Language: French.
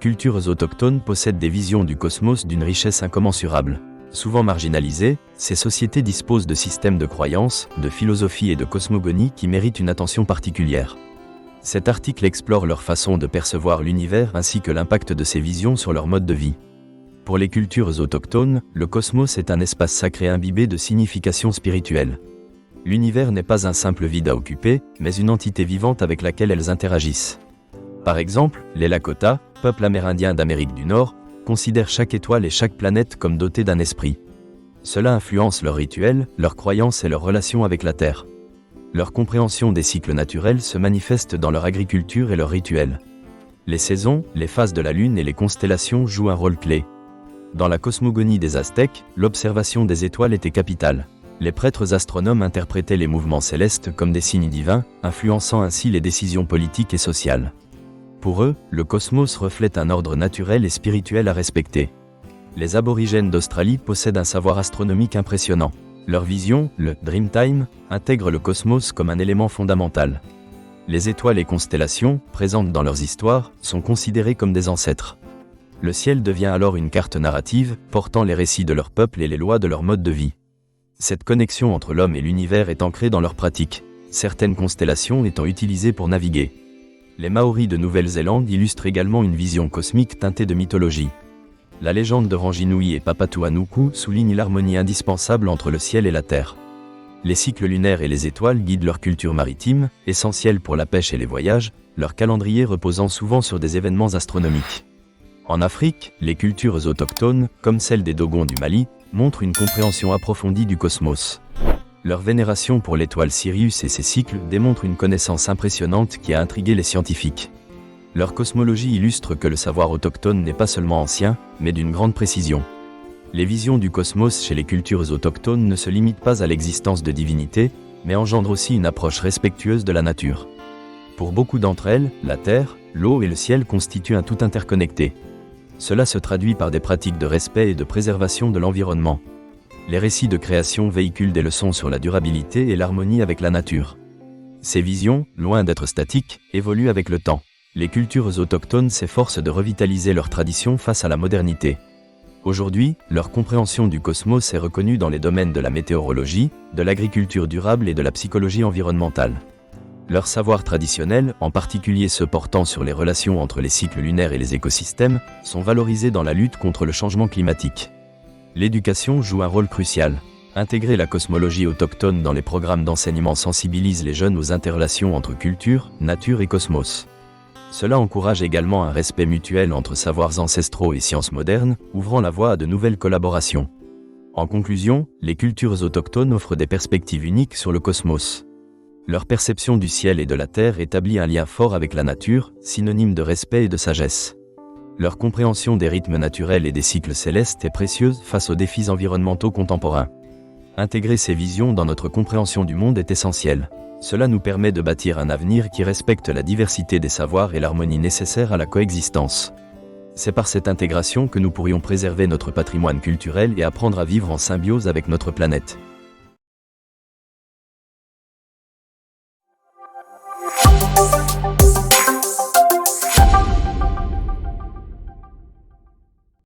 cultures autochtones possèdent des visions du cosmos d'une richesse incommensurable. Souvent marginalisées, ces sociétés disposent de systèmes de croyances, de philosophie et de cosmogonie qui méritent une attention particulière. Cet article explore leur façon de percevoir l'univers ainsi que l'impact de ces visions sur leur mode de vie. Pour les cultures autochtones, le cosmos est un espace sacré imbibé de signification spirituelle. L'univers n'est pas un simple vide à occuper, mais une entité vivante avec laquelle elles interagissent. Par exemple, les Lakota, peuple amérindien d'Amérique du Nord, considèrent chaque étoile et chaque planète comme dotées d'un esprit. Cela influence leurs rituels, leurs croyances et leurs relations avec la Terre. Leur compréhension des cycles naturels se manifeste dans leur agriculture et leurs rituels. Les saisons, les phases de la Lune et les constellations jouent un rôle clé. Dans la cosmogonie des Aztèques, l'observation des étoiles était capitale. Les prêtres astronomes interprétaient les mouvements célestes comme des signes divins, influençant ainsi les décisions politiques et sociales. Pour eux, le cosmos reflète un ordre naturel et spirituel à respecter. Les aborigènes d'Australie possèdent un savoir astronomique impressionnant. Leur vision, le Dreamtime, intègre le cosmos comme un élément fondamental. Les étoiles et constellations, présentes dans leurs histoires, sont considérées comme des ancêtres. Le ciel devient alors une carte narrative, portant les récits de leur peuple et les lois de leur mode de vie. Cette connexion entre l'homme et l'univers est ancrée dans leurs pratiques, certaines constellations étant utilisées pour naviguer. Les Maoris de Nouvelle-Zélande illustrent également une vision cosmique teintée de mythologie. La légende de Ranginui et Papatuanuku souligne l'harmonie indispensable entre le ciel et la terre. Les cycles lunaires et les étoiles guident leur culture maritime, essentielle pour la pêche et les voyages, leur calendrier reposant souvent sur des événements astronomiques. En Afrique, les cultures autochtones, comme celle des Dogons du Mali, montrent une compréhension approfondie du cosmos. Leur vénération pour l'étoile Sirius et ses cycles démontre une connaissance impressionnante qui a intrigué les scientifiques. Leur cosmologie illustre que le savoir autochtone n'est pas seulement ancien, mais d'une grande précision. Les visions du cosmos chez les cultures autochtones ne se limitent pas à l'existence de divinités, mais engendrent aussi une approche respectueuse de la nature. Pour beaucoup d'entre elles, la terre, l'eau et le ciel constituent un tout interconnecté. Cela se traduit par des pratiques de respect et de préservation de l'environnement. Les récits de création véhiculent des leçons sur la durabilité et l'harmonie avec la nature. Ces visions, loin d'être statiques, évoluent avec le temps. Les cultures autochtones s'efforcent de revitaliser leurs traditions face à la modernité. Aujourd'hui, leur compréhension du cosmos est reconnue dans les domaines de la météorologie, de l'agriculture durable et de la psychologie environnementale. Leurs savoirs traditionnels, en particulier ceux portant sur les relations entre les cycles lunaires et les écosystèmes, sont valorisés dans la lutte contre le changement climatique. L'éducation joue un rôle crucial. Intégrer la cosmologie autochtone dans les programmes d'enseignement sensibilise les jeunes aux interrelations entre culture, nature et cosmos. Cela encourage également un respect mutuel entre savoirs ancestraux et sciences modernes, ouvrant la voie à de nouvelles collaborations. En conclusion, les cultures autochtones offrent des perspectives uniques sur le cosmos. Leur perception du ciel et de la terre établit un lien fort avec la nature, synonyme de respect et de sagesse. Leur compréhension des rythmes naturels et des cycles célestes est précieuse face aux défis environnementaux contemporains. Intégrer ces visions dans notre compréhension du monde est essentiel. Cela nous permet de bâtir un avenir qui respecte la diversité des savoirs et l'harmonie nécessaire à la coexistence. C'est par cette intégration que nous pourrions préserver notre patrimoine culturel et apprendre à vivre en symbiose avec notre planète.